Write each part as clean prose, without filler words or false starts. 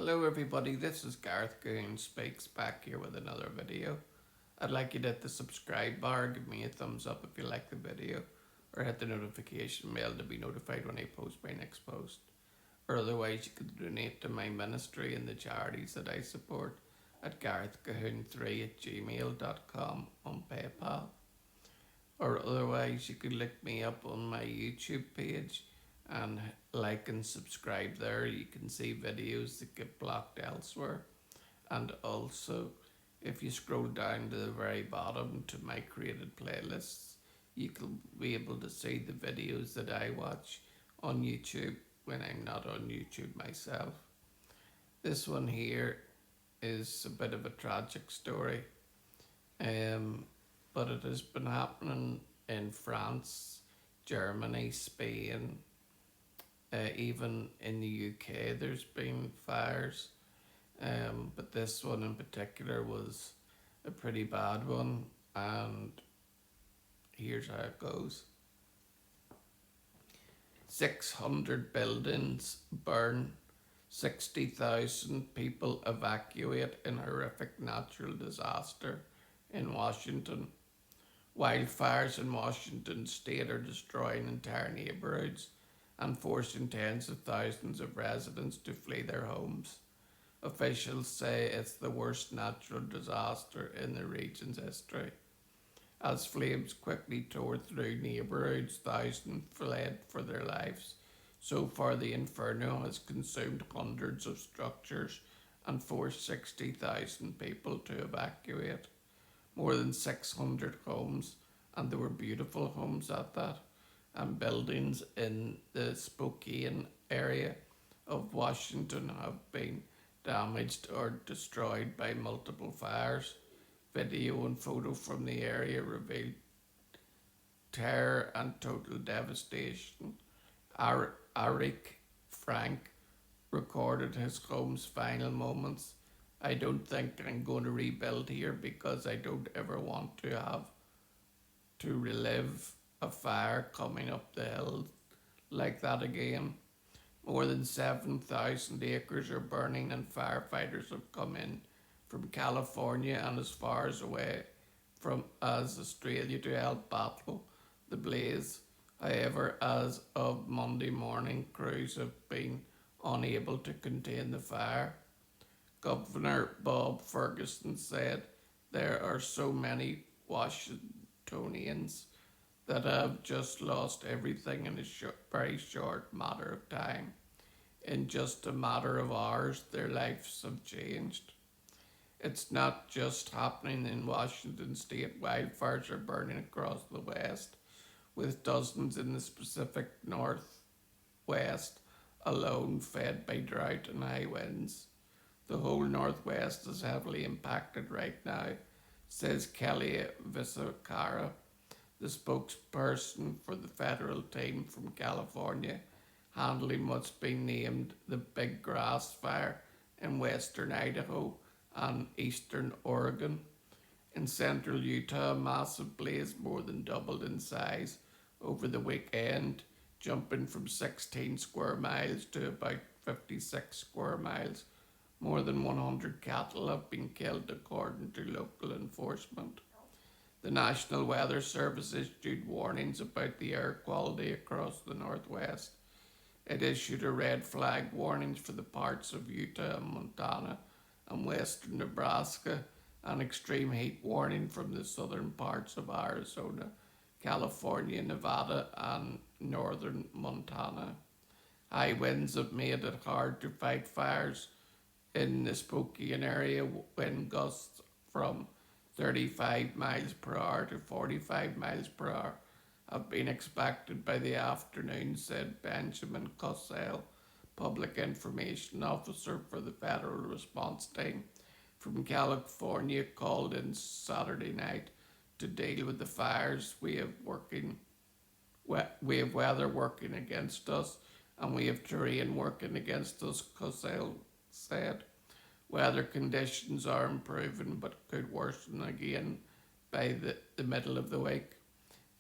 Hello everybody, this is Gareth Goon Speaks back here with another video. I'd like you to hit the subscribe bar, give me a thumbs up if you like the video, or hit the notification bell to be notified when I post my next post. Or otherwise you could donate to my ministry and the charities that I support at garethcahoon3@gmail.com on PayPal. Or otherwise you could look me up on my YouTube page and like and subscribe there. You can see videos that get blocked elsewhere. And also, if you scroll down to the very bottom to my created playlists, you can be able to see the videos that I watch on YouTube when I'm not on YouTube myself. This one here is a bit of a tragic story, but it has been happening in France, Germany, Spain, even in the UK there's been fires, but this one in particular was a pretty bad one, and here's how it goes. 600 buildings burn, 60,000 people evacuate in horrific natural disaster in Washington. Wildfires in Washington state are destroying entire neighborhoods and forcing tens of thousands of residents to flee their homes. Officials say it's the worst natural disaster in the region's history. As flames quickly tore through neighborhoods, thousands fled for their lives. So far, the inferno has consumed hundreds of structures and forced 60,000 people to evacuate. More than 600 homes, and there were beautiful homes at that, and buildings in the Spokane area of Washington have been damaged or destroyed by multiple fires. Video and photo from the area revealed terror and total devastation. Eric Frank recorded his home's final moments. "I don't think I'm going to rebuild here because I don't ever want to have to relive a fire coming up the hill like that again. More than 7,000 acres are burning, and firefighters have come in from California and as far away from as Australia to help battle the blaze. However, as of Monday morning, crews have been unable to contain the fire. Governor Bob Ferguson said there are so many Washingtonians that have just lost everything in a very short matter of time. In just a matter of hours, their lives have changed. It's not just happening in Washington state. Wildfires are burning across the West, with dozens in the Pacific Northwest alone fed by drought and high winds. The whole Northwest is heavily impacted right now, says Kelly Visacara, the spokesperson for the federal team from California, handling what's been named the Big Grass Fire in western Idaho and eastern Oregon. In central Utah, a massive blaze more than doubled in size over the weekend, jumping from 16 square miles to about 56 square miles. More than 100 cattle have been killed according to local enforcement. The National Weather Service issued warnings about the air quality across the Northwest. It issued a red flag warnings for the parts of Utah and Montana and western Nebraska, an extreme heat warning from the southern parts of Arizona, California, Nevada, and northern Montana. High winds have made it hard to fight fires in the Spokane area. Wind gusts from 35 miles per hour to 45 miles per hour have been expected by the afternoon, said Benjamin Cossell, Public Information Officer for the Federal Response Team from California, called in Saturday night to deal with the fires. We have weather working against us, and we have terrain working against us, Cossell said. Weather conditions are improving but could worsen again by the middle of the week.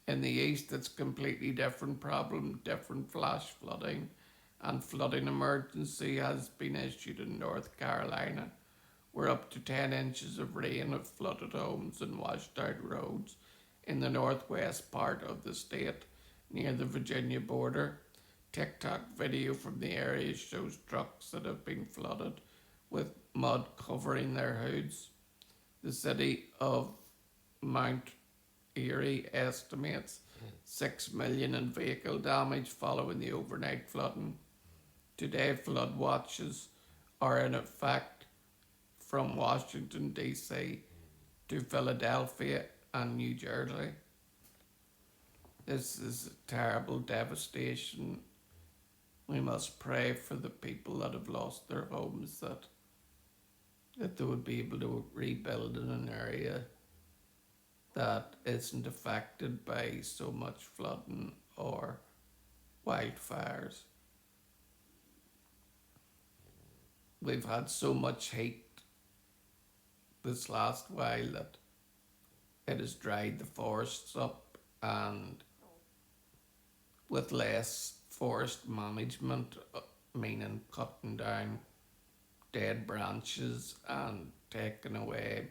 In the east, it's a completely different problem, different flash flooding and flooding emergency has been issued in North Carolina, where up to 10 inches of rain have flooded homes and washed out roads in the northwest part of the state near the Virginia border. TikTok video from the area shows trucks that have been flooded with mud covering their hoods. The city of Mount Erie estimates 6 million in vehicle damage following the overnight flooding. Today, flood watches are in effect from Washington, D.C. to Philadelphia and New Jersey. This is a terrible devastation. We must pray for the people that have lost their homes, that they would be able to rebuild in an area that isn't affected by so much flooding or wildfires. We've had so much heat this last while that it has dried the forests up, and with less forest management, meaning cutting down dead branches and taking away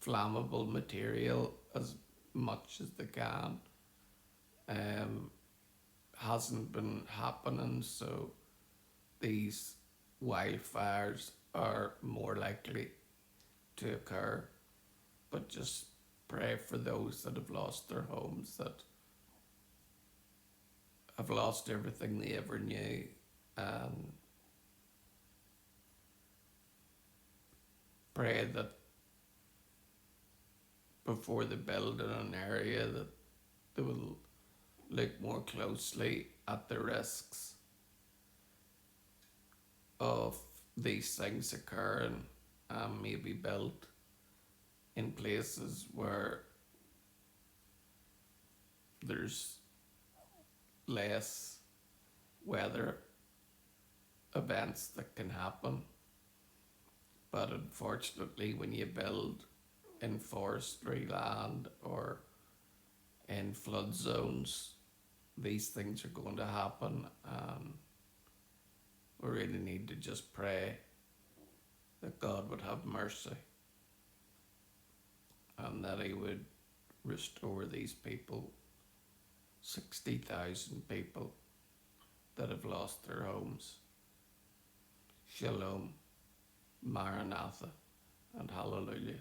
flammable material as much as they can, hasn't been happening, so these wildfires are more likely to occur. But just pray for those that have lost their homes, that have lost everything they ever knew, and pray that before they build in an area that they will look more closely at the risks of these things occurring, and maybe build in places where there's less weather events that can happen. But unfortunately, when you build in forestry land or in flood zones, these things are going to happen, and we really need to just pray that God would have mercy and that He would restore these people, 60,000 people that have lost their homes. Shalom, Maranatha, and Hallelujah.